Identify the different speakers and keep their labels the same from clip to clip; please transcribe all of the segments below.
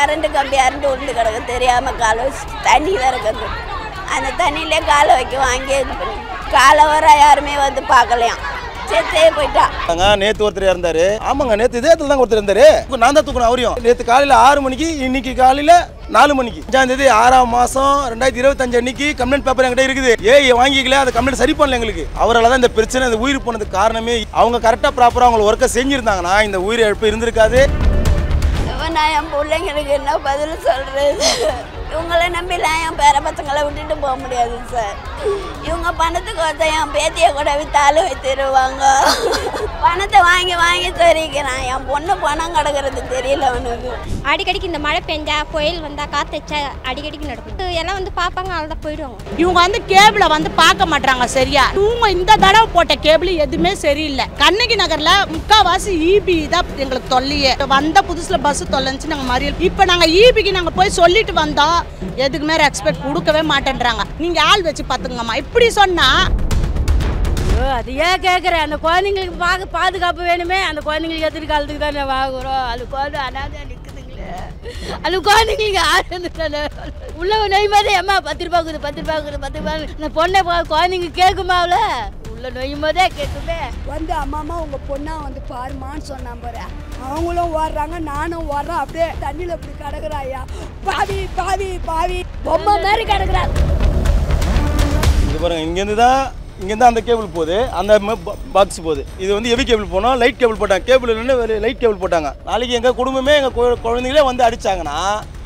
Speaker 1: Current கம்பி அறுந்து உளுந்து கிடக்கு தெரியாமல் காலை வச்சு தண்ணி வேற கங்கு அந்த தண்ணியிலே காலை வைக்கும் அங்கேயே இது பண்ணி காலை வர யாருமே வந்து பார்க்கலையாம் செத்தே போயிட்டாங்க.
Speaker 2: நேற்று ஒருத்தர் இருந்தாரு. ஆமாங்க, நேற்று இதே இடத்துல தான் ஒருத்தர் இருந்தாரு. நான் தான் தூக்கணும் அவரையும். நேற்று காலையில் 6 மணிக்கு, இன்னைக்கு காலையில் 4 மணிக்கு, 5ஆம் தேதி 6ஆம் மாதம் 2025 அன்னைக்கு கம்ப்ளைண்ட் பேப்பர் என்கிட்ட இருக்குது. வாங்கிக்கல, அந்த கம்ப்ளைண்ட் சரி பண்ணல எங்களுக்கு. அவரால் தான் இந்த பிரச்சனை, இந்த உயிர் போனதுக்கு காரணமே. அவங்க கரெக்டாக ப்ராப்பராக அவங்க ஒர்க்கை செஞ்சுருந்தாங்கன்னா இந்த உயிர் இழப்பு இருந்திருக்காது.
Speaker 1: நான் என் பிள்ளைங்களுக்கு என்ன பதில் சொல்றது? இவங்களை நம்பிலாம் என் பேர பசங்களை விட்டுட்டு போக முடியாது சார். இவங்க பணத்துக்கு ஒருத்த என் பேத்தியை கூட வித்தாலும் வித்துருவாங்க. பணத்தை வாங்கி வாங்கி தெரிவிக்கிறான். என் பொண்ணு பணம் கிடக்கிறது தெரியல அவனுக்கு.
Speaker 3: அடிக்கடிக்கு இந்த மழை பெஞ்சா புயல் வந்தா காத்தச்சா அடிக்கடிக்கு நடக்கும். எல்லாம் வந்து பார்ப்பாங்க, அவ்வளோதான் போயிடுவாங்க.
Speaker 4: இவங்க வந்து கேபிளை வந்து பார்க்க மாட்டாங்க சரியா. இவங்க இந்த தடவை போட்ட கேபிள் எதுவுமே சரியில்லை. கண்ணகி நகர்ல முக்காவாசி ஈபி தான் எங்களுக்கு தொல்லையே. வந்த புதுசுல பஸ் தொல்லைச்சு நாங்கள் மறியல். இப்போ நாங்கள் ஈபிக்கு நாங்கள் போய் சொல்லிட்டு வந்தோம், எதுக்குமே ரெஸ்பெக்ட் கொடுக்கவே மாட்டேன்றாங்க. நீங்க ஆள் வச்சு பாத்துங்கம்மா இப்படி சொன்னா.
Speaker 5: அது ஏன் கேட்குறேன், அந்த குழந்தைங்களுக்கு பாதுகாப்பு வேணுமே. அந்த குழந்தைங்களுக்கு எதிர்காலத்துக்கு தானே வாங்குறோம். அது குழந்தை அனாதையாக நிற்குதுங்களே. அது குழந்தைங்களுக்கு ஆறு தானே உள்ள நொய்மதே. அம்மா 10 ரூபா கொடுது, 10 ரூபா கொடுது, 10 ரூபா. இந்த பொண்ணை குழந்தைங்க கேட்குமாவில் உள்ள நொய்மதே கேட்குமே.
Speaker 6: வந்து அம்மா உங்கள் பொண்ணா வந்து பாருமான்னு சொன்னான் பாரு. அவங்களும் ஓடுறாங்க, நானும் ஓடுறேன். அப்படியே தண்ணியில் இப்படி கிடக்குறாயா. பாவி பாவி பாவி பொம்மை மாதிரி கிடக்குறா.
Speaker 2: இது பாருங்க, இங்கேருந்து அந்த கேபிள் போகுது, அந்த பாக்ஸ் போகுது. இது வந்து ஹெவி கேபிள் போனோம், லைட் கேபிள் போட்டாங்க. கேபிள் இல்லைன்னு லைட் கேபிள் போட்டாங்க. நாளைக்கு எங்கள் குடும்பமே எங்கள் குழந்தைங்களே வந்து அடித்தாங்கன்னா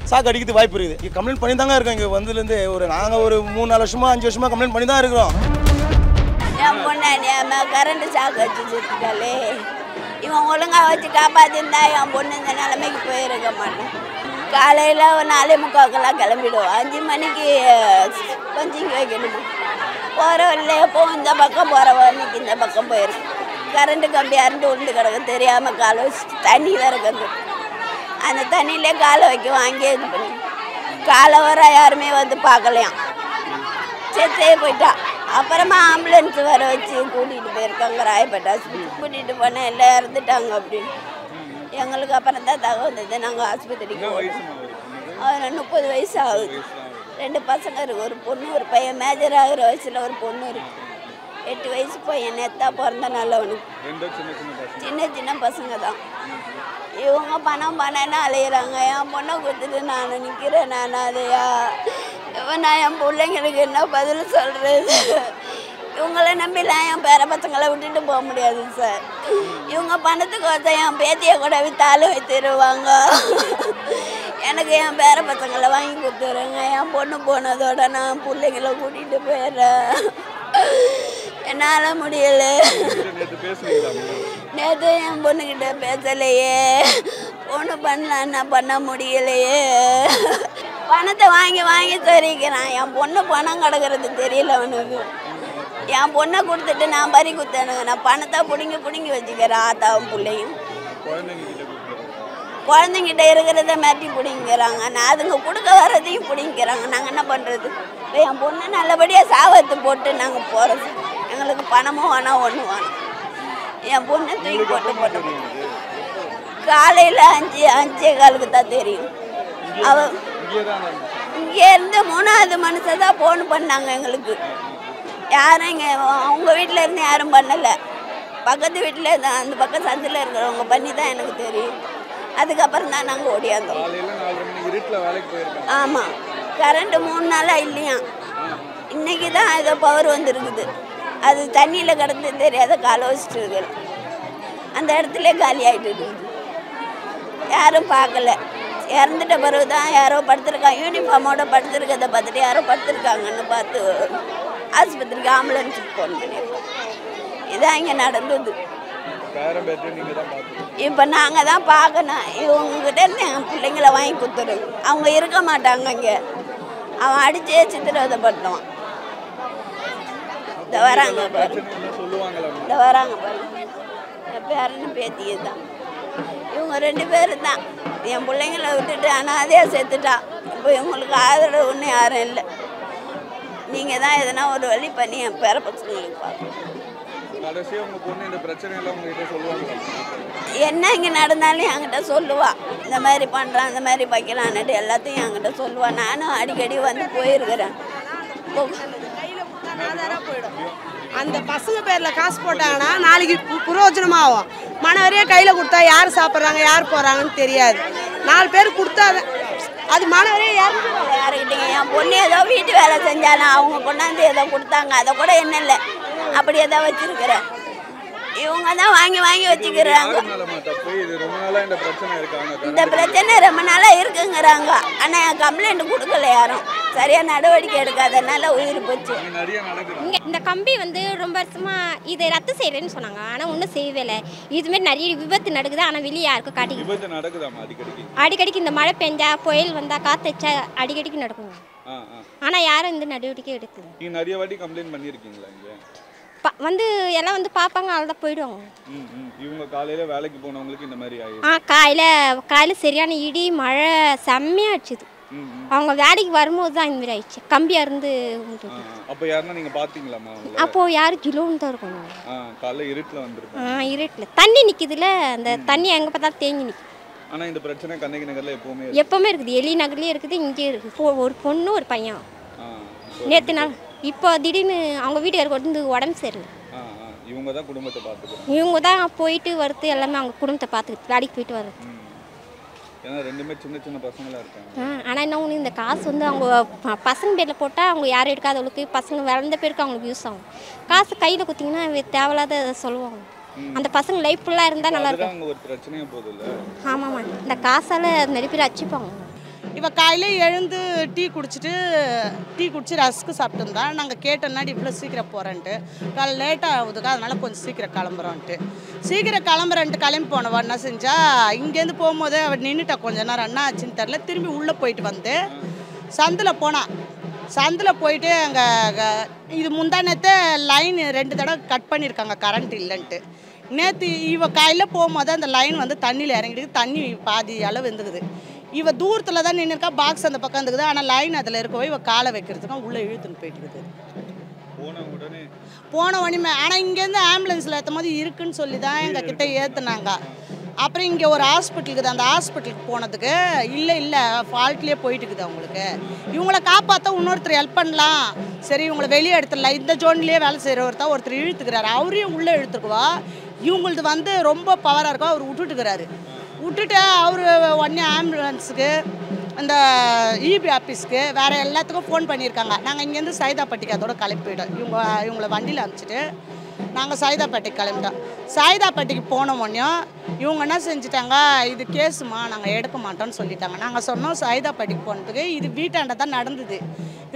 Speaker 2: சாக்கு அடிக்கிறது வாய்ப்பு இருக்குது. இங்கே கம்ப்ளைண்ட் பண்ணி தாங்க இருக்கோம். இங்கே வந்ததுலேருந்து நாங்கள் ஒரு 3-4 வருஷமாக 5 வருஷமாக கம்ப்ளைண்ட் பண்ணி தான் இருக்கிறோம்.
Speaker 1: என் பொண்ணு கரண்ட் சாக்கு வச்சு வச்சுருக்காளே. இவன் ஒழுங்காக வச்சு காப்பாற்றிருந்தா என் பொண்ணு இந்த நிலைமைக்கு போயிருக்க மாட்டேன். காலையில் ஒரு 4:45 கிளம்பிடுவோம். 5 மணிக்கு கொஞ்சம் இங்கே வைக்கணும். போகிறவல்ல எப்போ இந்த பக்கம் போகிறவ இன்னைக்கு இந்த பக்கம் போயிருக்கு. கரண்ட் கம்பி அறுந்து உளுந்து கிடக்கு தெரியாமல் காலை வச்சு தண்ணி வேற கங்கு அந்த தண்ணியிலே காலை வைக்கும் அங்கேயே இது பண்ணி காலை வர யாருமே வந்து பார்க்கலையாம் செத்தே போயிட்டா. அப்புறமா ஆம்புலன்ஸ் வர வச்சு கூட்டிகிட்டு போயிருக்காங்க ராயப்பேட்டை ஆஸ்பத்திரி. கூட்டிகிட்டு போனேன், எல்லாம் இறந்துட்டாங்க அப்படின்னு. எங்களுக்கு அப்புறம் தான் தகவல் வந்தது. நாங்கள் ஆஸ்பத்திரிக்கு அவன் 30 வயசு ஆகுது. 2 பசங்க இருக்கு, ஒரு பொண்ணு ஒரு பையன். மேஜர் ஆகிற வயசில் ஒரு பொண்ணு இருக்கு. 8 வயசு பையன் நேத்தா பிறந்த நல்லவனுக்கு. சின்ன பசங்க தான். இவங்க பணம்னு அலையிறாங்க. என் பொண்ணை கொடுத்துட்டு நான் நிற்கிறேன். நான் அதையா நான் என் பிள்ளைங்களுக்கு என்ன பதில் சொல்கிறது? இவங்கள நம்பிலாம் என் பேர பசங்களை விட்டுட்டு போக முடியாது சார். இவங்க பணத்துக்கு ஒருத்த என் பேத்தியை கூட வித்தாலும் வித்துருவாங்க. எனக்கு என் பேர பசங்களை வாங்கி கொடுத்துருங்க. என் பொண்ணு போனதோட நான் பிள்ளைங்களை கூட்டிகிட்டு போயிடுறேன். என்னால் முடியல. நேற்று என் பொண்ணுக்கிட்ட பேசலையே. பொண்ணு பண்ணலான்னா பண்ண முடியலையே. பணத்தை வாங்கி வாங்கி தெரிவிக்கிறான். என் பொண்ணு பணம் கிடக்கிறது தெரியல அவனுக்கு. என் பொண்ணை கொடுத்துட்டு நான் பறி குத்தனுங்க. நான் பணத்தை பிடுங்கி வச்சுக்கிறேன். ஆத்தாவும் பிள்ளையும் குழந்தைங்கிட்ட இருக்கிறத மாட்டி பிடிங்கிறாங்க. நான் அதுங்க கொடுக்க வர்றதையும் பிடிங்கிறாங்க. நாங்கள் என்ன பண்ணுறது? இப்போ என் பொண்ணு நல்லபடியாக சாவத்து போட்டு நாங்கள் போகிறது. எங்களுக்கு பணமும் வேணாம், ஒன்றும் வேணாம். என் பொண்ணை தூக்கி போட்டு காலையில் 5:15 தான் தெரியும். அவ இங்கேருந்து 3வது மனுஷன் தான் ஃபோன் பண்ணாங்க எங்களுக்கு. யாரும் இங்கே அவங்க வீட்டில் இருந்து யாரும் பண்ணலை. பக்கத்து வீட்டில் தான், அந்த பக்கம் சந்தில் இருக்கிறவங்க பண்ணி தான் எனக்கு தெரியும். அதுக்கப்புறம் தான் நாங்கள் ஓடியாந்தோம். ஆமாம், கரண்ட்டு 3 நாளாக இல்லையா. இன்றைக்கி தான் ஏதோ பவர் வந்துருக்குது. அது தண்ணியில் கிடந்து தெரியாத காலை வச்சுட்டு இருக்கிறோம். அந்த இடத்துல காலி ஆகிட்டு இருக்குது. யாரும் பார்க்கல. இறந்துட்ட பிறகு தான் யாரோ படுத்துருக்காங்க. யூனிஃபார்மோட படுத்துருக்கதை பார்த்துட்டு யாரோ படுத்துருக்காங்கன்னு பார்த்து ஆஸ்பத்திரிக்கு ஆம்புலன்ஸுக்கு ஃபோன் பண்ணியிருக்கோம். இதான் இங்கே நடந்தது. இப்போ நாங்கள் தான் பார்க்கணும். இவங்ககிட்ட இருந்து என் பிள்ளைங்களை வாங்கி கொடுத்துருங்க. அவங்க இருக்க மாட்டாங்க இங்கே. அவன் அடிச்சே சித்திரவதை பண்ணுவான். இந்த வராங்க பாருங்க, இந்த வராங்க பாருங்க. என் பேரன்னு பேத்தியே தான். இவங்க 2 பேரும் தான். என் பிள்ளைங்களை விட்டுட்டு அனாதையாக சேர்த்துட்டா. இப்போ இவங்களுக்கு ஆதரவு ஒன்றும் யாரும் இல்லை. நீங்கள் தான் எதனா ஒரு வழி பண்ணி என் பேர பசங்களுக்கு பார்க்கணும்.
Speaker 7: கடைசியா உங்க பொண்ணு இந்த பிரச்சனை எல்லாம் உங்ககிட்ட சொல்லுவாங்க?
Speaker 1: என்ன இங்கே நடந்தாலும் என்கிட்ட சொல்லுவா, இந்த மாதிரி பண்ணுறான் இந்த மாதிரி வைக்கலான்னுட்டு எல்லாத்தையும் என்கிட்ட சொல்லுவா. நானும் அடிக்கடி வந்து போயிருக்கிறேன்.
Speaker 8: அந்த பசங்க பேர்ல காசு போட்டாங்கன்னா நாளைக்கு பிரயோஜனமாகும். மனவரையே கையில கொடுத்தா யார் சாப்பிட்றாங்க யார் போறாங்கன்னு தெரியாது. 4 பேர் கொடுத்தா அது மனவரையே
Speaker 1: யாருக்கிட்டீங்க? என் பொண்ணு ஏதோ வீட்டு வேலை செஞ்சாலும் அவங்க கொண்டாந்து ஏதோ கொடுத்தாங்க, அதை கூட என்ன இல்லை, அப்படியே தான் வச்சிருக்கிறேன். இவங்க தான் வாங்கி வாங்கி வச்சுக்கிறாங்க. இந்த பிரச்சனை ரொம்ப நாளா இருக்குங்கிறாங்க. ஆனா கம்ப்ளைண்ட் கொடுக்கல யாரும், சரியா நடவடிக்கை எடுக்காதனால உயிர் போச்சு.
Speaker 3: இந்த கம்பி வந்து ரொம்ப வருஷமா இதை ரத்து செய்யறேன்னு சொன்னாங்க, ஆனா ஒன்றும் செய்யவே இல்லை. இதுமாரி நிறைய விபத்து நடக்குது, ஆனா வெளியே யாருக்கும் அடிக்கடிக்கு இந்த மழை பெஞ்சா புயல் வந்தா காத்து வச்சா அடிக்கடிக்கு நடக்குங்க. ஆனா யாரும் இந்த நடவடிக்கை எடுக்குது.
Speaker 7: நிறைய வாட்டி கம்ப்ளைண்ட் பண்ணிருக்கீங்களா?
Speaker 3: வந்து எல்லாம் வந்து பார்ப்பாங்க, அவ்வளோதான் போயிடுவாங்க.
Speaker 7: இவங்க காலையில வேலைக்கு போனவங்களுக்கு இந்த மாதிரி
Speaker 3: காலையில சரியான இடி மழை செம்மையா அடிச்சுது. அவங்க வேலைக்கு வரும்போது தான் இந்த மாதிரி ஆயிடுச்சு, கம்பியா இருந்து.
Speaker 7: அப்போ யாருன்னா நீங்க பாத்தீங்களாமா?
Speaker 3: அப்போ யாரும் கிலோன்னு தான் இருக்கணும்.
Speaker 7: காலையில இருட்டுல வந்துருக்கும்.
Speaker 3: இருட்டுல தண்ணி நிக்குதுல, அந்த தண்ணி எங்க பார்த்தாலும் தேங்கி நிற்கும்.
Speaker 7: ஆனா இந்த பிரச்சனை கண்ணகி நகர்ல
Speaker 3: எப்பவுமே இருக்குது. எலி நகர்லயே இருக்குது, இங்கே இருக்குது. ஒரு பொண்ணு ஒரு பையன். நேற்று நாள் இப்போ திடீர்னு அவங்க வீட்டுக்காருக்கு வந்து உடம்பு சரியில்லை.
Speaker 7: இவங்க தான் குடும்பத்தை பார்த்துக்கிறாங்க.
Speaker 3: இவங்க தான் போயிட்டு வருது, எல்லாமே அவங்க குடும்பத்தை பார்த்துக்கிட்டு வேலைக்கு போயிட்டு வருது.
Speaker 7: ஏன்னா ரெண்டுமே சின்ன சின்ன பசங்களா இருக்காங்க.
Speaker 3: ஆனால் என்ன ஒன்று, இந்த காசு வந்து அவங்க பசங்க பேரில் போட்டால் அவங்க யாரும் எடுக்காதவங்களுக்கு, பசங்க வளர்ந்த பேருக்கு அவங்களுக்கு யூஸ் ஆகும். காசு கையில் குத்திங்கன்னா தேவையில்லாத சொல்லுவாங்க. அந்த பசங்க லைஃப் ஃபுல்லாக இருந்தால் நல்லா இருக்கும்.
Speaker 7: ஒரு பிரச்சனையே போதில்லை.
Speaker 3: ஆமாம்மா, இந்த காசால் நிறைய பேர் அச்சுப்பாங்க.
Speaker 4: இவ காலையில் எழுந்து டீ குடிச்சு ரஸ்க்கு சாப்பிட்டுருந்தா. நாங்கள் கேட்டோம்னாடி இவ்வளோ சீக்கிரம் போகிறேன்ட்டு, காலை லேட்டாக ஆகுதுக்கா அதனால் கொஞ்சம் சீக்கிரம் கிளம்புறேன்ட்டு கிளம்பி போனவா என்ன செஞ்சா, இங்கேருந்து போகும்போதே அவள் நின்றுட்டா. கொஞ்ச நேரம் என்ன ஆச்சுன்னு தெரில. திரும்பி உள்ளே போயிட்டு வந்து சந்தில் போயிட்டு அங்கே இது முந்தானத்தை லைன் 2 தடவை கட் பண்ணியிருக்காங்க கரண்ட் இல்லைன்ட்டு. நேற்று இவ காலையில் போகும்போது அந்த லைன் வந்து தண்ணியில் இறங்கிட்டு தண்ணி பாதி அளவு இருந்துக்குது. இவ தூரத்தில் தான் நின்றுருக்கா, பாக்ஸ் அந்த பக்கம் இருந்துக்குது. ஆனால் லைன் அதில் இருக்கவே இவ காலை வைக்கிறதுக்கும் உள்ளே இழுத்துன்னு போயிட்டு இருக்குது. போன உடனே ஆனால் இங்கேருந்து ஆம்புலன்ஸில் ஏற்றும் போது இருக்குன்னு சொல்லி தான் எங்கள் கிட்டே ஏற்றுனாங்க. அப்புறம் இங்கே ஒரு ஹாஸ்பிட்டல் இருக்குது, அந்த ஹாஸ்பிட்டலுக்கு போனதுக்கு இல்லை ஃபால்ட்லேயே போயிட்டு இருக்குது அவங்களுக்கு. இவங்களை காப்பாற்ற இன்னொருத்தர் ஹெல்ப் பண்ணலாம், சரி இவங்களை வெளியே எடுத்துடலாம். இந்த ஜோன்லேயே வேலை செய்கிறவர் ஒருத்தர் இழுத்துக்கிறாரு, அவரையும் உள்ளே இழுத்துக்குவா. இவங்களது வந்து ரொம்ப பவராக இருக்கும், அவர் விட்டுட்டு அவர் உடனே ஆம்புலன்ஸுக்கு அந்த இபி ஆஃபீஸ்க்கு வேறு எல்லாத்துக்கும் ஃபோன் பண்ணியிருக்காங்க. நாங்கள் இங்கேருந்து சைதாப்பட்டிக்கு அதோட கிளம்பி போயிட்டோம். இவங்களை வண்டியில் அனுப்பிச்சிட்டு நாங்கள் சைதாப்பேட்டைக்கு கிளம்பிட்டோம். சைதாப்பேட்டைக்கு போன உடனேயும் இவங்க என்ன செஞ்சுட்டாங்க, இது கேஸுமா நாங்கள் எடுக்க மாட்டோம்னு சொல்லிட்டாங்க. நாங்கள் சொன்னோம் சைதாப்பேட்டைக்கு போனதுக்கு, இது வீட்டாண்ட தான் நடந்தது.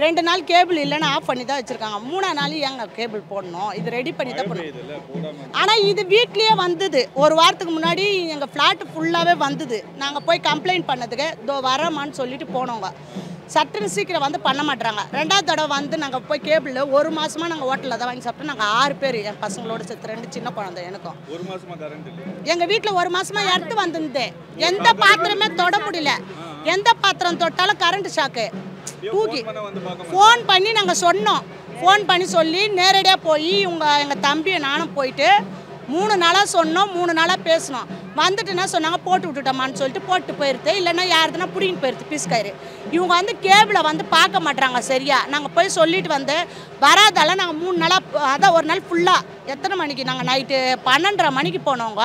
Speaker 4: 2 நாள் கேபிள் இல்லைன்னு ஆஃப் பண்ணி தான் வச்சுருக்காங்க. 3ஆம் நாள் ஏங்க கேபிள் போடணும், இது ரெடி பண்ணி தான் போடணும். ஆனால் இது வீட்லேயே வந்தது. ஒரு வாரத்துக்கு முன்னாடி எங்கள் ஃப்ளாட்டு ஃபுல்லாகவே வந்தது. நாங்கள் போய் கம்ப்ளைண்ட் பண்ணதுக்கு இதோ வரமான்னு சொல்லிட்டு போனோங்க. சட்டுன்னு சீக்கிரம் வந்து பண்ண மாட்டாங்க. 2ஆவது தடவை வந்து நாங்கள் போய் கேபிள் 1 மாதமாக நாங்கள் ஹோட்டலில் தான் வாங்கி சாப்பிட்டோம். நாங்கள் 6 பேர், என் பசங்களோட சேர்த்து 2 சின்ன குழந்தை எனக்கும்.
Speaker 7: 1 மாதமாக கரண்ட் இல்லை
Speaker 4: எங்கள் வீட்டில். 1 மாதமாக எடுத்து வந்திருந்தேன். எந்த பாத்திரமே தொட முடியல. எந்த பாத்திரம் தொட்டாலும் கரண்ட் ஷாக்கு தூக்கி. ஃபோன் பண்ணி நாங்கள் சொன்னோம். ஃபோன் பண்ணி சொல்லி நேரடியாக போய் எங்கள் தம்பியை நானும் போயிட்டு 3 நாளாக சொன்னோம். 3 நாளாக பேசினோம். வந்துட்டு என்ன சொன்னாங்க, போட்டு விட்டுட்டோமான்னு சொல்லிட்டு போட்டு போயிடுது. இல்லைன்னா யாருதுன்னா பிடிங்கிட்டு போயிடுது பீஸ்காயிரு. இவங்க வந்து கேபிளை வந்து பார்க்க மாட்டாங்க சரியா. நாங்கள் போய் சொல்லிட்டு வந்து வராதால நாங்கள் 3 நாளாக, அதான் ஒரு நாள் ஃபுல்லாக எத்தனை மணிக்கு நாங்கள் நைட்டு 12:30 மணிக்கு போனவங்க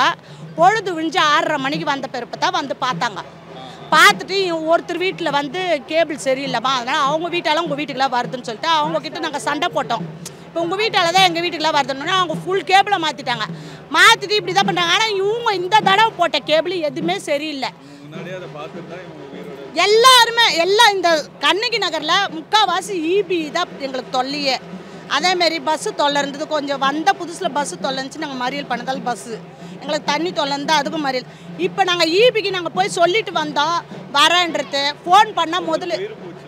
Speaker 4: பொழுது விழிஞ்சு 6:30 மணிக்கு வந்த பிறப்பு தான் வந்து பார்த்தாங்க. பார்த்துட்டு ஒருத்தர் வீட்டில் வந்து கேபிள் சரியில்லைம்மா, அதனால் அவங்க வீட்டால் உங்கள் வீட்டுக்கெல்லாம் வருதுன்னு சொல்லிட்டு அவங்கக்கிட்ட நாங்கள் சண்டை போட்டோம். இப்போ உங்கள் வீட்டால் தான் எங்கள் வீட்டுக்கெல்லாம் வருதுன்னா அவங்க ஃபுல் கேபிளை மாற்றிட்டாங்க. மாற்றிட்டு இப்படி தான் பண்ணுறாங்க. ஆனால் இவங்க இந்த தடவை போட்ட கேபிள் எதுவுமே சரியில்லை. எல்லாருமே எல்லாம் இந்த கண்ணகி நகரில் முக்கால்வாசி இபி தான் எங்களுக்கு தொல்லையே. அதேமாரி பஸ்ஸு தொல்லை இருந்தது. கொஞ்சம் வந்த புதுசில் பஸ்ஸு தொல்லை இருந்துச்சு. நாங்கள் மறியல் பண்ணதால் பஸ்ஸு எங்களுக்கு தண்ணி தொல்லை இருந்தால் அதுக்கும் மறியல். இப்போ நாங்கள் இபிக்கு நாங்கள் போய் சொல்லிட்டு வந்தோம் வரேன்றது. ஃபோன் பண்ணால் முதல்ல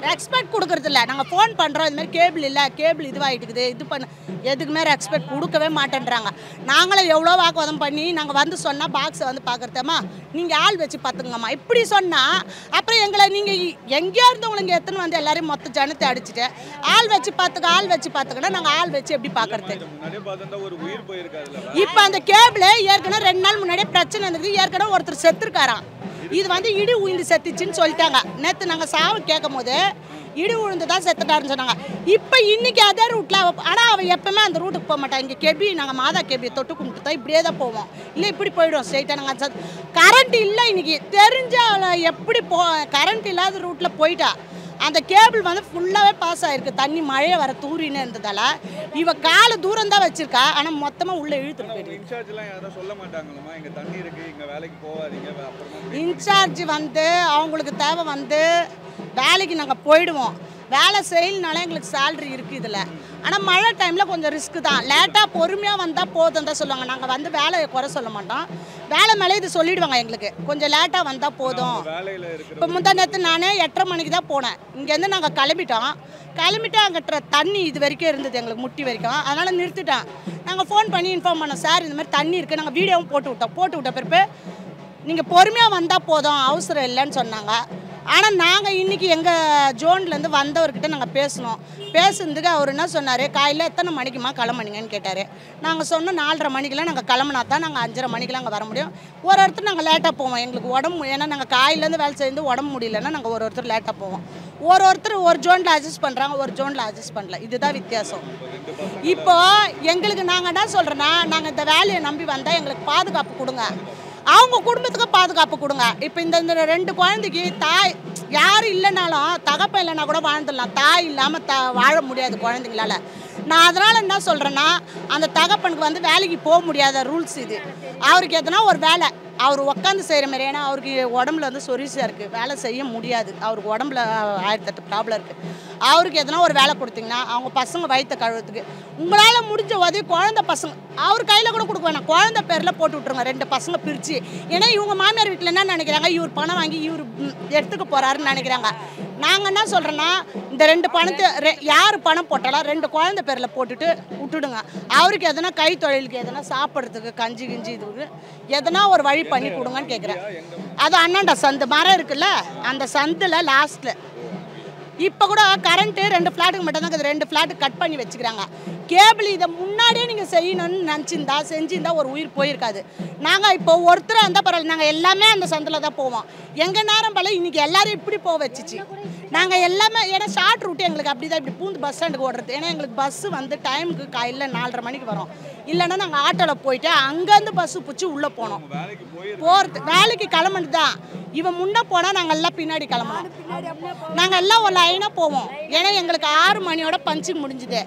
Speaker 4: ரெஸ்பெக்ட் கொடுக்குறதில்ல. நாங்கள் ஃபோன் பண்ணுறோம், இதுமாதிரி கேபிள் இல்லை, கேபிள் இதுவாகிட்டுக்குது, இது பண்ண எதுக்குமே ரெஸ்பெக்ட் கொடுக்கவே மாட்டேன்றாங்க. நாங்களும் எவ்வளோ வாக்குவாதம் பண்ணி நாங்கள் வந்து சொன்னால் பாக்ஸை வந்து பார்க்குறதம்மா நீங்கள் ஆள் வச்சு பார்த்துங்கம்மா இப்படி சொன்னால் அப்புறம் எங்களை நீங்கள் எங்கேயோ இருந்தவங்களுக்கு எத்தனை வந்து எல்லாரையும் மொத்த ஜனத்தை அடிச்சுட்டு ஆள் வச்சு பார்த்துக்கன்னா நாங்கள் ஆள் வச்சு எப்படி பார்க்குறது? இப்போ அந்த கேபிள் ஏற்கனவே 2 நாள் முன்னாடியே பிரச்சனை இருந்தது. ஏற்கனவே ஒருத்தர் செத்துருக்காராம். இது வந்து இடி உயிந்து செத்துச்சுன்னு சொல்லிட்டாங்க. நேற்று நாங்கள் சாவு கேட்கும் போது இடி உழுந்து தான் செத்துட்டாருன்னு சொன்னாங்க. இப்போ இன்னைக்கு அதே ரூட்டில் ஆனால் அவன் எப்பவுமே அந்த ரூட்டுக்கு போக மாட்டான். இங்கே கெபி நாங்கள் மாதா கெபியை தொட்டு கும்பிட்டு தான் இப்படியே தான் போவோம். இல்லை இப்படி போயிடுவோம் ஸ்ட்ரெயிட்டாக. நாங்கள் கரண்ட் இல்லை இன்னைக்கு தெரிஞ்ச எப்படி கரண்ட் இல்லாத ரூட்டில் போயிட்டா. அந்த கேபிள் வந்து ஃபுல்லாகவே பாஸ் ஆகிருக்கு. தண்ணி மழையை வர தூரின்னு இருந்ததால் இவ கால தூரம் தான் வச்சிருக்கா. ஆனால் மொத்தமாக உள்ளே இழுத்துட்டு போயிட்டு இன்சார்ஜ் வந்து அவங்களுக்கு தேவை வந்து வேலைக்கு நாங்கள் போயிடுவோம். வேலை செய்யலனால எங்களுக்கு சேலரி இருக்குது இதில். ஆனால் மழை டைமில் கொஞ்சம் ரிஸ்க்கு தான். லேட்டாக பொறுமையாக வந்தால் போதும் தான் சொல்லுவாங்க. நாங்கள் வந்து வேலையை குறை சொல்ல மாட்டோம். வேலை மேலே இது சொல்லிவிடுவாங்க எங்களுக்கு, கொஞ்சம் லேட்டாக வந்தால் போதும். இப்போ முந்தா நேற்று நான் 8:30 மணிக்கு தான் போனேன். இங்கேருந்து நாங்கள் கிளம்பிட்டோம். அங்கே தண்ணி இது வரைக்கும் இருந்தது எங்களுக்கு முட்டி வரைக்கும். அதனால் நிறுத்திட்டேன். நாங்கள் ஃபோன் பண்ணி இன்ஃபார்ம் பண்ணோம், சார் இந்த மாதிரி தண்ணி இருக்குது. நாங்கள் வீடியோவும் போட்டு விட்ட பிறப்பு நீங்கள் பொறுமையாக வந்தால் போதும், அவசரம் இல்லைன்னு சொன்னாங்க. ஆனால் நாங்கள் இன்றைக்கி எங்கள் ஜோன்லேருந்து வந்தவர்கிட்ட நாங்கள் பேசுனதுக்கு அவர் என்ன சொன்னார், காலையில் எத்தனை மணிக்குமா கிளம்புனீங்கன்னு கேட்டார். நாங்கள் சொன்னோம் 4:30 மணிக்கெலாம் நாங்கள் கிளம்புனா தான் நாங்கள் 5:30 மணிக்கெலாம் அங்கே வர முடியும். ஒருத்தர் நாங்கள் லேட்டாக போவோம். எங்களுக்கு உடம்பு, ஏன்னா நாங்கள் காலையிலேருந்து வேலை செய்து உடம்பு முடியலன்னா நாங்கள் ஒருத்தர் லேட்டாக போவோம். ஒருத்தர் ஒரு ஜோனில் அட்ஜஸ்ட் பண்ணுறாங்க, ஒரு ஜோனில் அட்ஜஸ்ட் பண்ணல. இதுதான் வித்தியாசம். இப்போது எங்களுக்கு நாங்கள் என்ன சொல்கிறோன்னா, நாங்கள் இந்த வேலையை நம்பி வந்தால் எங்களுக்கு பாதுகாப்பு கொடுங்க, அவங்க குடும்பத்துக்கு பாதுகாப்பு கொடுங்க. இப்போ இந்த 2 குழந்தைக்கு தாய் யார் இல்லைனாலும் தகப்பன் இல்லைன்னா கூட வாழ்ந்துடலாம். தாய் இல்லாமல் வாழ முடியாது குழந்தைங்களால. நான் அதனால் என்ன சொல்கிறேன்னா, அந்த தகப்பனுக்கு வந்து வேலைக்கு போக முடியாத ரூல்ஸ் இது. அவருக்கு எதனா ஒரு வேலை அவர் உட்காந்து செய்கிற மாதிரி, ஏன்னா அவருக்கு உடம்புல வந்து சொரிசியாக இருக்குது, வேலை செய்ய முடியாது. அவருக்கு உடம்புல 1008 ப்ராப்ளம் இருக்குது. அவருக்கு எதனா ஒரு வேலை கொடுத்தீங்கன்னா அவங்க பசங்க வயிற்ற கழுவுறதுக்கு உங்களால் முடிஞ்ச உதவி குழந்தை பசங்க அவர் கையில் கூட கொடுக்க வேணாம், குழந்தை பேரில் போட்டு விட்ருங்க 2 பசங்க பிரித்து. ஏன்னா இவங்க மாமியார் வீட்டில் என்ன நினைக்கிறாங்க, இவர் பணம் வாங்கி இவர் எடுத்துக்க போகிறாருன்னு நினைக்கிறாங்க. நாங்கள் என்ன சொல்கிறோன்னா, இந்த 2 பணத்தை யார் பணம் போட்டாலும் 2 குழந்தை பேரில் போட்டுட்டு விட்டுடுங்க. அவருக்கு எதனா கை தொழிலுக்கு எதனா சாப்பிட்றதுக்கு கஞ்சி இதுக்கு எதனா ஒரு வழி பண்ணி கொடுங்கன்னு கேட்குறேன். அது அண்ணாண்டா சந்து மரம் இருக்குல்ல, அந்த சந்தில் லாஸ்ட்டில் இப்போ கூட கரண்ட்டு 2 ஃப்ளாட்டுக்கு மட்டும் தான் 2 ஃப்ளாட்டு கட் பண்ணி வச்சுக்கிறாங்க. கேபிள் இதை முன்னாடியே நீங்கள் செய்யணும்னு செஞ்சுருந்தா ஒரு உயிர் போயிருக்காது. நாங்கள் இப்போ ஒருத்தராக இருந்தால் பரவாயில்ல, நாங்கள் எல்லாமே அந்த சந்தில் தான் போவோம். எங்கள் நேரம் போல் இன்றைக்கி எல்லோரும் இப்படி போக வச்சிச்சு. நாங்கள் எல்லாமே ஏன்னா ஷார்ட் ரூட்டு எங்களுக்கு அப்படி தான் இப்படி பூந்து பஸ் ஸ்டாண்டுக்கு ஓடுறது. ஏன்னா எங்களுக்கு பஸ்ஸு வந்து டைமுக்கு காலையில் 4:30 மணிக்கு வரும். இல்லைன்னா நாங்கள் ஆட்டோவில் போயிட்டு அங்கேருந்து பஸ்ஸு பிடிச்சி உள்ளே போனோம். வேலைக்கு கிளம்புனது தான். இவன் முன்னே போனால் நாங்கள் எல்லாம் பின்னாடி கிளம்பணும். நாங்கள் எல்லாம் ஒரு லைனாக போவோம். ஏன்னா எங்களுக்கு 6 மணியோட பஞ்சிங் முடிஞ்சுது.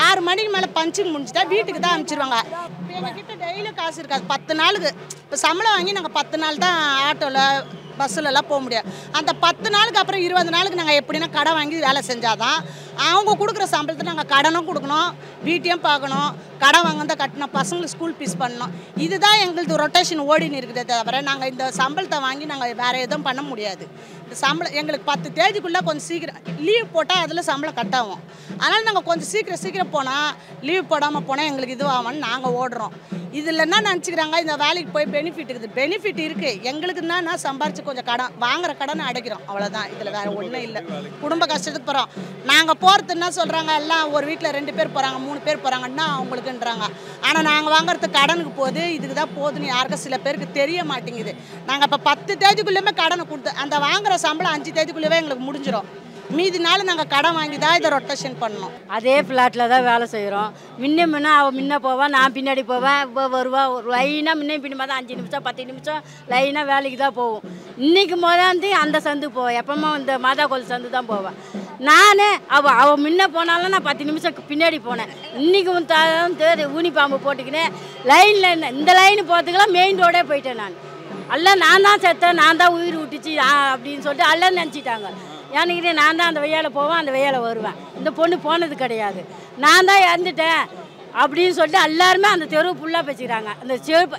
Speaker 4: 6 மணிக்கு மேலே பஞ்சிங் முடிஞ்சுட்டா வீட்டுக்கு தான் அனுப்பிச்சிருவாங்க. இப்போ எங்ககிட்ட டெய்லியும் காசு இருக்காது. 10 நாளுக்கு இப்போ சம்பளம் வாங்கி நாங்கள் 10 நாள் தான் ஆட்டோவில் பஸ்ஸிலலாம் போக முடியாது. அந்த 10 நாளுக்கு அப்புறம் 20 நாளுக்கு நாங்கள் எப்படின்னா கடன் வாங்கி வேலை செஞ்சாதான் அவங்க கொடுக்குற சம்பளத்தை நாங்கள் கடனும் கொடுக்கணும், வீட்டையும் பார்க்கணும், கடன் வாங்க கட்டணும், பசங்களுக்கு ஸ்கூல் ஃபீஸ் பண்ணணும். இதுதான் எங்களுக்கு ரொட்டேஷன் ஓடின்னு இருக்குதே தவிர நாங்கள் இந்த சம்பளத்தை வாங்கி நாங்கள் வேறு எதுவும் பண்ண முடியாது. இந்த சம்பளம் எங்களுக்கு 10 தேதிக்குள்ளே கொஞ்சம் சீக்கிரம் லீவ் போட்டால் அதில் சம்பளம் கட் ஆகும். அதனால் நாங்கள் கொஞ்சம் சீக்கிரம் போனால் லீவ் போடாமல் போனால் எங்களுக்கு இதுவாகும்னு நாங்கள் ஓடுறோம். இதில் என்ன நினச்சிக்கிறாங்க, இந்த வேலைக்கு போய் பெனிஃபிட் இருக்குது. பெனிஃபிட் இருக்குது எங்களுக்கு. என்னன்னா சம்பாரித்து கொஞ்சம் கடன் வாங்குற கடனை அடைக்கிறோம், அவ்வளோதான். இதில் வேறு ஒன்றும் இல்லை. குடும்ப கஷ்டத்துக்கு போகிறோம். நாங்கள் போகிறது என்ன சொல்கிறாங்க, எல்லாம் ஒரு வீட்டில் 2 பேர் போகிறாங்க 3 பேர் போகிறாங்கன்னா அவங்களுக்குன்றாங்க. ஆனால் நாங்கள் வாங்குறது கடனுக்கு போகுது, இதுக்கு தான் போகுதுன்னு யாருக்கும் சில பேருக்கு தெரிய மாட்டேங்குது. நாங்கள் இப்போ 10 தேதிக்குள்ளேயுமே கடனை கொடுத்து அந்த வாங்குகிற சம்பளம் 5 தேதிக்குள்ளேயே எங்களுக்கு முடிஞ்சிடும். மீதி நாள் நாங்கள் கடன் வாங்கி தான் இதை ரொட்டேஷன் பண்ணணும்.
Speaker 5: அதே ஃப்ளாட்டில் தான் வேலை செய்கிறோம். முன்ன அவள் முன்ன போவான், நான் பின்னாடி போவேன். இப்போ வருவா ஒரு லைனாக முன்னே பின்னே தான் 5 நிமிஷம் 10 நிமிஷம் லைனாக வேலைக்கு தான் போவோம். இன்றைக்கி முதலாந்து அந்த சந்துக்கு போவேன். எப்போமா இந்த மாதா கோயில் சந்து தான் போவேன். நானே அவள் முன்ன போனாலும் நான் 10 நிமிஷம் பின்னாடி போனேன். இன்றைக்கி ஊனிப்பாம்பு போட்டுக்கினேன் லைனில் இந்த லைனு போகிறதுக்கெல்லாம் மெயின் ரோடே போயிட்டேன். நான் தான் செத்தேன், நான் தான் உயிர் விட்டுச்சு அப்படின்னு சொல்லிட்டு எல்லாம் நினச்சிட்டாங்க. எனக்கு நான் தான் அந்த வெய்யால போவேன், அந்த வெய்யால வருவேன். இந்த பொண்ணு போனது கிடையாது, நான் தான் இறந்துட்டேன் அப்படின்னு சொல்லிட்டு எல்லாருமே அந்த தெருவு ஃபுல்லாக பேசிக்கிறாங்க. அந்த செருப்பு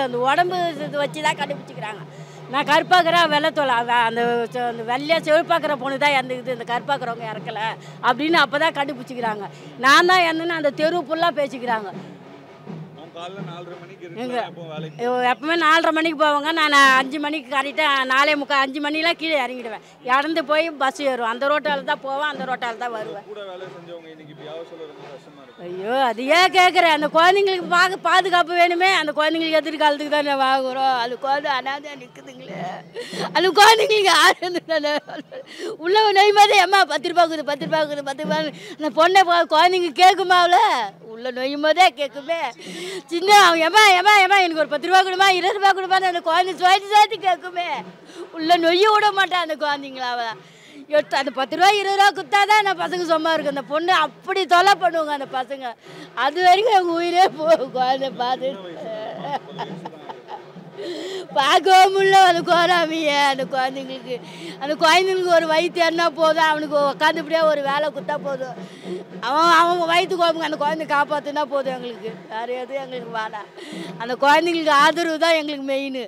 Speaker 5: அந்த உடம்பு இது வச்சு தான் கண்டுபிடிச்சிக்கிறாங்க. நான் கருப்பாக்குறேன் வெள்ளத்தோலை அந்த வெள்ளையாக செழுப்பாக்குற பொண்ணு தான் இறந்துக்குது, இந்த கருப்பாக்குறவங்க இறக்கலை அப்படின்னு அப்போ தான் கண்டுபிடிச்சிக்கிறாங்க. நான் தான் இறந்துன்னு அந்த தெரு ஃபுல்லாக பேசிக்கிறாங்க. எப்பவுமே 4:30 மணிக்கு போவாங்க. நான் 5 மணிக்கு கரெக்டாக 4:45 5 மணிலாம் கீழே இறங்கிடுவேன். இறந்து போய் பஸ் ஏறும். அந்த ரோட்டால் தான் போவேன், அந்த ரோட்டால் தான் வருவேன். ஐயோ அது ஏன் கேட்குறேன், அந்த குழந்தைங்களுக்கு பாதுகாப்பு வேணுமே. அந்த குழந்தைங்களுக்கு எதிர்காலத்துக்கு தானே வாங்குகிறோம். அது குழந்தை அனாதையாக நிற்குதுங்களே. அந்த குழந்தைங்களுக்கு ஆறு உள்ள நொய்மாதே அம்மா 10 ரூபா கொடுது 10 ரூபா கொடுது 10 ரூபா. அந்த பொண்ணை குழந்தைங்க கேட்குமாவில் உள்ள நொய்யும்போதே கேட்குமே. சின்ன அவங்க ஏமா ஏமா ஏமா எனக்கு ஒரு 10 ரூபா கொடுமா 20 ரூபா கொடுமான்னு அந்த குழந்தை சுவாத்தி கேட்குமே. உள்ள நொய்ய விட மாட்டேன் அந்த குழந்தைங்களாவ. அந்த 10 ரூபா 20 ரூபா கொடுத்தாதான் அந்த பசங்க சும்மா இருக்கு. அந்த பொண்ணு அப்படி தொலை பண்ணுவாங்க அந்த பசங்க. அது வரைக்கும் எங்கள் உயிரே போகும் குழந்தை பார்த்து பார்க்கவும் முடியல. அந்த கோராமிய அந்த குழந்தைங்களுக்கு ஒரு வயிற்று என்ன போதும், அவனுக்கு உட்காந்துப்படியே ஒரு வேலை கொடுத்தா போதும். அவங்க வயிற்று கோபங்க அந்த குழந்தை காப்பாற்றுனா போதும் எங்களுக்கு. வேறு எதுவும் எங்களுக்கு வேணாம். அந்த குழந்தைங்களுக்கு ஆதரவு தான் எங்களுக்கு மெயின்.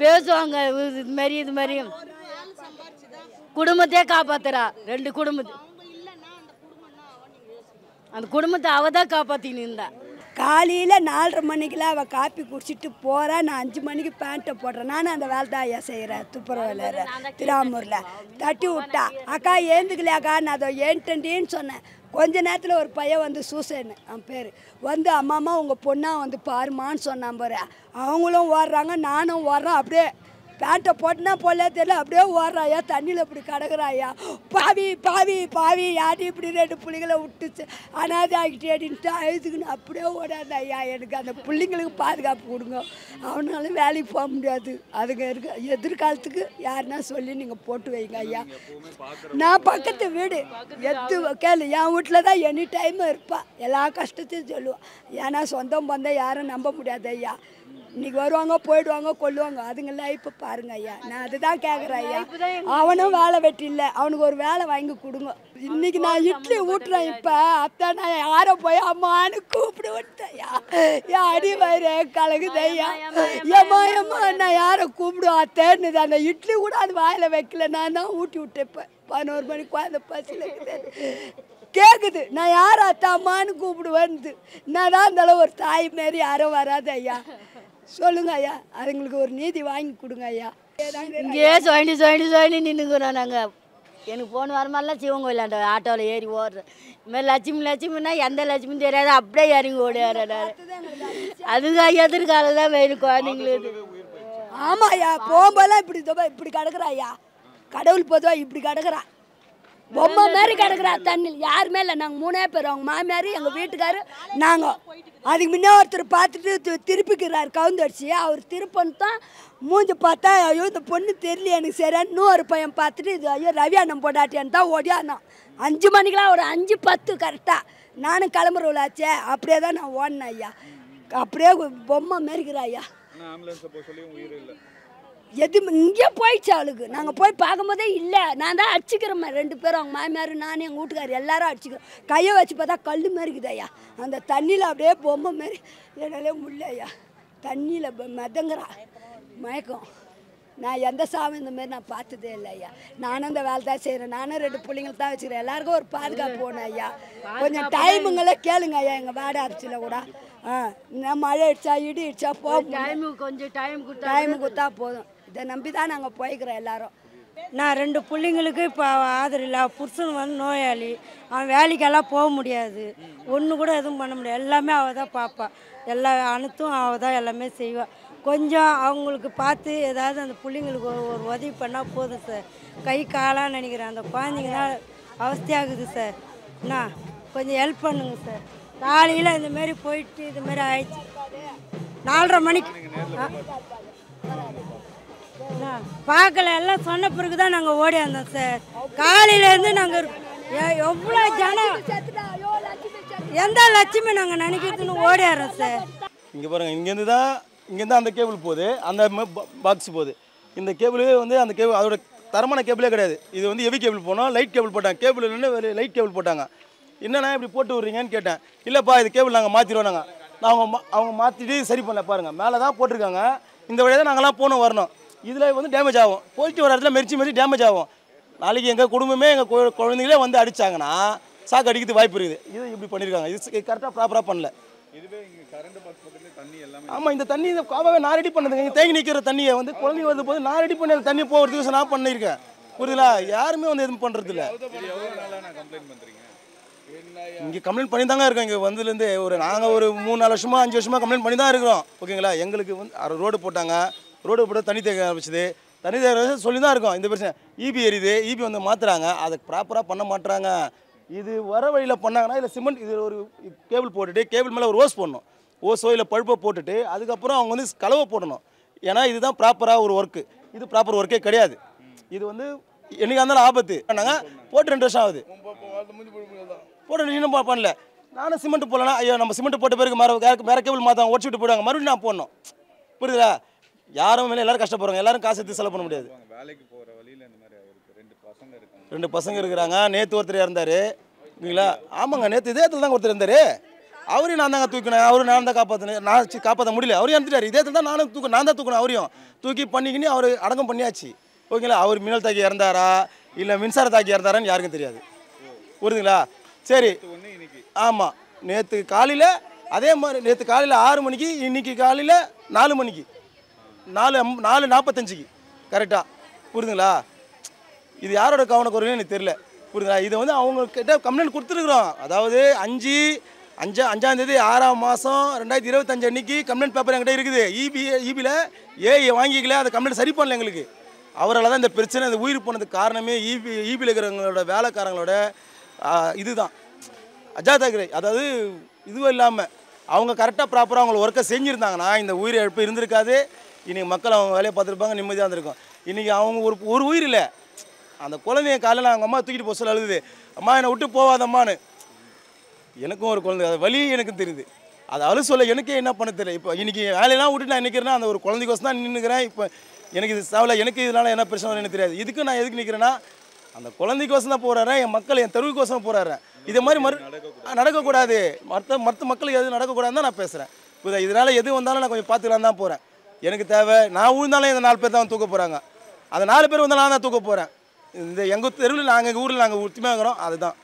Speaker 5: பேசுவாங்க இது மாதிரி குடும்பத்தையே காப்பாத்துறா. 2 குடும்பத்தை அந்த குடும்பத்தை அவ தான் காப்பாற்றின்னு இருந்தா.
Speaker 6: காலையில் 4:30 மணிக்கெலாம் அவள் காப்பி குடிச்சிட்டு போகிறா. நான் 5 மணிக்கு பேண்ட்டை போடுறேன். நானும் அந்த வேலை தான் ஐயா செய்கிறேன். துப்புரவு திராமூரில் தட்டி விட்டா. அக்கா ஏந்துக்கலையாக்கா நான் அதை ஏன்ட்டேன்னு சொன்னேன். கொஞ்ச நேரத்தில் ஒரு பையன் வந்து சூசைன்னு அவன் பேர் வந்து அம்மா உங்கள் பொண்ணாக வந்து பாருமான்னு சொன்னான் பாரு. அவங்களும் ஓடுறாங்க, நானும் ஓடுறேன். அப்படியே பேண்ட்டை போட்டுனா போல தெரியல, அப்படியே ஓடுறாயா தண்ணியில் இப்படி கிடக்குறாயா. பாவி பாவி பாவி யாரு இப்படி 2 பிள்ளைங்களை விட்டுச்சு அனாதை ஆகிட்டே அப்படின்ட்டு அழுதுக்குன்னு அப்படியே ஓடாது ஐயா. எனக்கு அந்த பிள்ளைங்களுக்கு பாதுகாப்பு கொடுங்க. அவனாலும் வேலைக்கு போக முடியாது. அதுங்க இருக்கு எதிர்காலத்துக்கு யாருன்னா சொல்லி நீங்கள் போட்டு வைங்க ஐயா. நான் பக்கத்து வீடு கேளு, என் வீட்டில் தான் எனி டைம் இருப்பாள். எல்லா கஷ்டத்தையும் சொல்லுவாள். ஏன்னா சொந்தம் பந்தம் யாரும் நம்ப முடியாது ஐயா. இன்னைக்கு வருவாங்க போயிடுவாங்க கொல்லுவாங்க. அதுங்க லைஃப் பாருங்க ஐயா. நான் அதுதான் கேட்குறேன் ஐயா. அவனும் வேலை வெட்டி இல்லை, அவனுக்கு ஒரு வேலை வாங்கி கொடுங்க. இன்னைக்கு நான் இட்லி ஊட்டுறேன். இப்போ அத்தை நான் யாரை போய் அம்மான்னு கூப்பிடு விட்டேன்யா. என் அடி வயிறு கலகுது ஐயா. ஏம்மா ஏம்மா நான் யாரை கூப்பிடுவோம் அத்தைன்னு. அந்த இட்லி கூட அது வாயில் வைக்கல, நான் தான் ஊட்டி விட்டேன். இப்போ 11 மணிக்கு அந்த பசியில் இருக்குது கேட்குது. நான் யார் அத்தை அம்மான்னு கூப்பிடுவேன்னு. நான் தான் இருந்தாலும் ஒரு தாய் மாரி யாரும் வராது ஐயா. சொல்லுங்க ஐயா, அதுங்களுக்கு ஒரு நீதி வாங்கி கொடுங்க ஐயா.
Speaker 5: இங்கேயே சொல்லி நின்றுக்குறோம் நாங்கள். எனக்கு போன வாரமெல்லாம் சிவன் கோயிலாண்ட ஆட்டோவில் ஏறி ஓடுறேன். இதுமாதிரி லட்சுமின்னா எந்த லட்சுமின்னு தெரியாது, அப்படியே இறங்கி ஓடிடுறேன். அதுங்க எதிர்காலம் தான் வேணும் குழந்தைங்களுக்கு.
Speaker 6: ஆமாம் ஐயா, போகும்போதெல்லாம் இப்படி கிடக்குறா ஐயா. கடவுள் பொதுவாக இப்படி கிடக்குறா. பொம்மை மாரி கிடக்குறா தண்ணியில். யாருமே இல்லை, நாங்கள் 3 பேர். அவங்க மாமியார் எங்கள் வீட்டுக்காரு நாங்கள். அதுக்கு முன்னே ஒருத்தர் பார்த்துட்டு திருப்பிக்கிறார் கவுந்தடிச்சு. அவர் திருப்பன்னு தான் மூஞ்சி பார்த்தா ஐயோ இந்த பொண்ணு தெரியல எனக்கு சரியான்னு. இன்னொரு பையன் பார்த்துட்டு இது ஐயோ ரவி அண்ணன் போடாட்டியான்னு தான் ஓடியானோம். 5 மணிக்கெலாம் ஒரு 5:10 கரெக்டாக நானும் கிளம்புறவளாச்சே. அப்படியே தான் நான் ஓடினேன் ஐயா. அப்படியே பொம்மை மாரிக்கிறா ஐயா. எது இங்கே போயிடுச்சு அவளுக்கு. நாங்கள் போய் பார்க்கும்போதே இல்லை. நான் தான் அடிச்சுக்கிறோம்மா 2 பேரும். அவங்க மாமியார் நானும் எங்கள் வீட்டுக்காரர் எல்லாரும் அடிச்சுக்கிறோம். கையை வச்சு பார்த்தா கல் மாரி இருக்குது ஐயா. அந்த தண்ணியில் அப்படியே பொம்மை மாரி என்னாலே முடியல ஐயா. தண்ணியில் மிதங்குறா மயக்கம். நான் எந்த சாமி இந்த மாதிரி நான் பார்த்ததே இல்லை ஐயா. நானும் அந்த வேலை தான் செய்கிறேன். நானும் 2 பிள்ளைங்களை தான் வச்சுக்கிறேன். எல்லாருக்கும் ஒரு பாதுகாப்பு போகணும் ஐயா. கொஞ்சம் டைமுங்களே கேளுங்க ஐயா. எங்கள் வாடகை அரிசியில் கூட நான் மழை அடிச்சா இடி அடிச்சா போகும்.
Speaker 5: கொஞ்சம் டைம்
Speaker 6: கொடுத்தா போதும். இதை நம்பி தான் நாங்கள் போய்க்கிறோம் எல்லாரும்.
Speaker 9: நான் 2 பிள்ளைங்களுக்கு இப்போ ஆதரவு இல்லை. புருஷன் வந்து நோயாளி, அவன் வேலைக்கெல்லாம் போக முடியாது. ஒன்று கூட எதுவும் பண்ண முடியாது. எல்லாமே அவள் தான் பார்ப்பா. எல்லா அனைத்தும் அவள் தான் எல்லாமே செய்வாள். கொஞ்சம் அவங்களுக்கு பார்த்து ஏதாவது அந்த பிள்ளைங்களுக்கு ஒரு உதவி பண்ணால் போதும் சார். கை காலான்னு நினைக்கிறேன். அந்த குழந்தைங்க தான் அவஸ்தையாகுது சார். என்ன கொஞ்சம் ஹெல்ப் பண்ணுங்க சார். காலையில் இந்தமாரி போயிட்டு இதுமாரி ஆயிடுச்சு. 4:30 மணிக்கு பார்க்கல. எல்லாம் சொன்ன பிறகு தான் நாங்கள் ஓடியாந்தோம் சார். காலையிலேருந்து நாங்கள் எவ்வளோ ஜனம் எந்த லட்சுமி நாங்கள் நினைக்கிறதுன்னு ஓடியாரோம் சார்.
Speaker 2: இங்கே பாருங்கள், இங்கேருந்து அந்த கேபிள் போகுது, அந்த பாக்ஸ் போகுது. இந்த கேபிள் வந்து அந்த கேபிள் அதோட தரமான கேபிளே கிடையாது. இது வந்து ஹெவி கேபிள் போனோம், லைட் கேபிள் போட்டாங்க. கேபிள் இல்லைன்னு லைட் கேபிள் போட்டாங்க. என்னண்ணா இப்படி போட்டு விட்றீங்கன்னு கேட்டேன். இல்லைப்பா இது கேபிள் நாங்கள் மாற்றிடுவோம். நாங்கள் அவங்க மாற்றிட்டு சரி பண்ணல. பாருங்கள் மேலே தான் போட்டிருக்காங்க. இந்த வழியாக தான் நாங்கள்லாம் போகணும் வரணும். இதில் வந்து டேமேஜ் ஆகும், போயிட்டு வர இடத்துல மெரிச்சு டேமேஜ் ஆகும். நாளைக்கு எங்கள் குடும்பமே எங்கள் குழந்தைங்களே வந்து அடித்தாங்கன்னா சாக்கு அடிக்கிறதுக்கு வாய்ப்பு இருக்குது. இது இப்படி பண்ணியிருக்காங்க, இது கரெக்டாக ப்ராப்பராக பண்ணல. ஆமாம், இந்த தண்ணி காவாவே நான் ரெடி பண்ணதுங்க. இங்கே தேங்கி நிற்கிற தண்ணியை வந்து குழந்தைங்க வந்து போது நான் ரெடி பண்ணி அந்த தண்ணி போகிறதுக்கு நான் பண்ணியிருக்கேன். புரியுதுங்களா? யாருமே வந்து எதுவும் பண்ணுறது இல்லை. இங்கே கம்ப்ளைண்ட் பண்ணி தாங்க இருக்கோம். இங்கே வந்ததுலேருந்து நாங்கள் ஒரு 3-4 வருஷமாக 5 வருஷமாக கம்ப்ளைண்ட் பண்ணி தான் இருக்கிறோம். ஓகேங்களா? எங்களுக்கு வந்து ரோடு போட்டாங்க, ரோடு போட்டு தண்ணி தேக்க ஆரம்பிச்சது, தண்ணி தேக்க சொல்லி தான் இருக்கோம். இந்த பிரச்சனை ஈபி எரியுது, ஈபி வந்து மாற்றுறாங்க, அதை ப்ராப்பராக பண்ண மாட்டுறாங்க. இது வர வழியில் பண்ணாங்கன்னா இல்லை சிமெண்ட் இது ஒரு கேபிள் போட்டுட்டு கேபிள் மேலே ஒரு ஓஸ் போடணும், ஓஸோ இல்லை பழுப்பை போட்டுட்டு அதுக்கப்புறம் அவங்க வந்து கலவை போடணும். ஏன்னா இதுதான் ப்ராப்பராக ஒரு ஒர்க்கு. இது ப்ராப்பர் ஒர்க்கே கிடையாது. இது வந்து என்னைக்கு இருந்தாலும் ஆபத்து. நாங்கள் போட்டு 2 வருஷம் ஆகுது, போட்டு 2 வருஷம் பண்ணல. நானும் சிமெண்ட் போடலன்னா ஐயோ நம்ம சிமெண்ட் போட்ட பிறகு வேறு கேபிள் மாற்றாங்க, உடச்சு விட்டு போயிடுவாங்க, மறுபடியும் நான் போடணும். புரியுதுங்களா? யாரும் மேலே எல்லாரும் கஷ்டப்படுறாங்க, எல்லாரும் காசு எடுத்து செலவு பண்ண முடியாது.
Speaker 7: வேலைக்கு போகிற வழியில் இந்த மாதிரி அவருக்கு 2 பசங்க இருக்காங்க.
Speaker 2: 2 பசங்க இருக்கிறாங்க. நேற்று ஒருத்தர் இறந்தார். ஓகேங்களா? ஆமாங்க, நேற்று இதே இடத்துல தான் ஒருத்தர் இருந்தார். அவரையும் நான் தாங்க தூக்கினேன், அவரும் நான் தான் காப்பாற்றினேன். நான் காப்பாற்ற முடியல, அவரும் இறந்துட்டார். இதே இடத்துல தான் நான் தான் தூக்கினேன். அவரையும் தூக்கி பண்ணிக்கின்னு அவர் அடக்கம் பண்ணியாச்சு. ஓகேங்களா? அவர் மின்னல் தாக்கி இறந்தாரா இல்லை மின்சார தாக்கி இறந்தாரான்னு யாருக்கும் தெரியாது. புரியுதுங்களா? சரி, ஆமாம். நேற்று காலையில் அதே மாதிரி நேற்று காலையில் 6 மணிக்கு, இன்றைக்கி காலையில் 4 மணிக்கு 4:45 கரெக்டாக. புரியுதுங்களா? இது யாரோட கவனக்குறைன்னு எனக்கு தெரியல. புரியுதுங்களா? இதை வந்து அவங்க கிட்ட கம்ப்ளைண்ட் கொடுத்துருக்குறோம். அதாவது 5ஆம் தேதி 6ஆம் மாதம் 2025 அன்னைக்கு கம்ப்ளைண்ட் பேப்பர் என்கிட்ட இருக்குது. ஈபியில் ஏஐ வாங்கிக்கல, அந்த கம்ப்ளைண்ட் சரி பண்ணல எங்களுக்கு. அவரால் தான் இந்த பிரச்சனை, இந்த உயிர் போனதுக்கு காரணமே ஈபியில் இருக்கிறவங்களோட வேலைக்காரங்களோட இதுதான் அஜாதாகிரை. அதாவது இதுவும் இல்லாமல் அவங்க கரெக்டாக ப்ராப்பராக அவங்கள ஒர்க்கை செஞ்சுருந்தாங்கன்னா இந்த உயிர் இழப்பு இருந்திருக்காது. இன்றைக்கி மக்கள் அவங்க வேலையை பார்த்துருப்பாங்க, நிம்மதியாக இருந்திருக்கும். இன்றைக்கி அவங்க ஒரு உயிர் இல்லை. அந்த குழந்தைய காலையில் அவங்க அம்மா தூக்கிட்டு போக சொல்ல அழுது, அம்மா என்னை விட்டு போவாதம்மான்னு. எனக்கும் ஒரு குழந்தை, அது வலி எனக்கும் தெரியுது. அது அழு சொல்ல எனக்கே என்ன பண்ண தெரியல. இப்போ இன்றைக்கி வேலையெல்லாம் விட்டு நான் நிற்கிறேன்னா அந்த ஒரு குழந்தைக்கோசம் தான் நின்றுக்கிறேன். இப்போ எனக்கு இது சாவல, எனக்கு இதனால் என்ன பிரச்சனை எனக்கு தெரியாது. இதுக்கு நான் எதுக்கு நிற்கிறேன்னா அந்த குழந்தைக்கோசம் தான் போராடுறேன், என் மக்கள் என் தெருவுக்கோசம் போராடுறேன். இதே மாதிரி நடக்கக்கூடாது, மற்ற மக்களுக்கு எதுவும் நடக்கக்கூடாதுன்னு தான் நான் பேசுகிறேன். இப்போ இதனால் எது வந்தாலும் நான் கொஞ்சம் பார்த்துக்கலாம் தான் போகிறேன். எனக்கு தேவை, நான் விழுந்தாலும் இந்த 4 பேர் தான் தூக்க போகிறாங்க. அந்த 4 பேர் வந்தாலும் நான் தான் தூக்க போகிறேன். இந்த எங்கள் தெருவில் எங்கள் ஊரில் நாங்கள் ஒத்துமையாக இருக்கிறோம். அதுதான்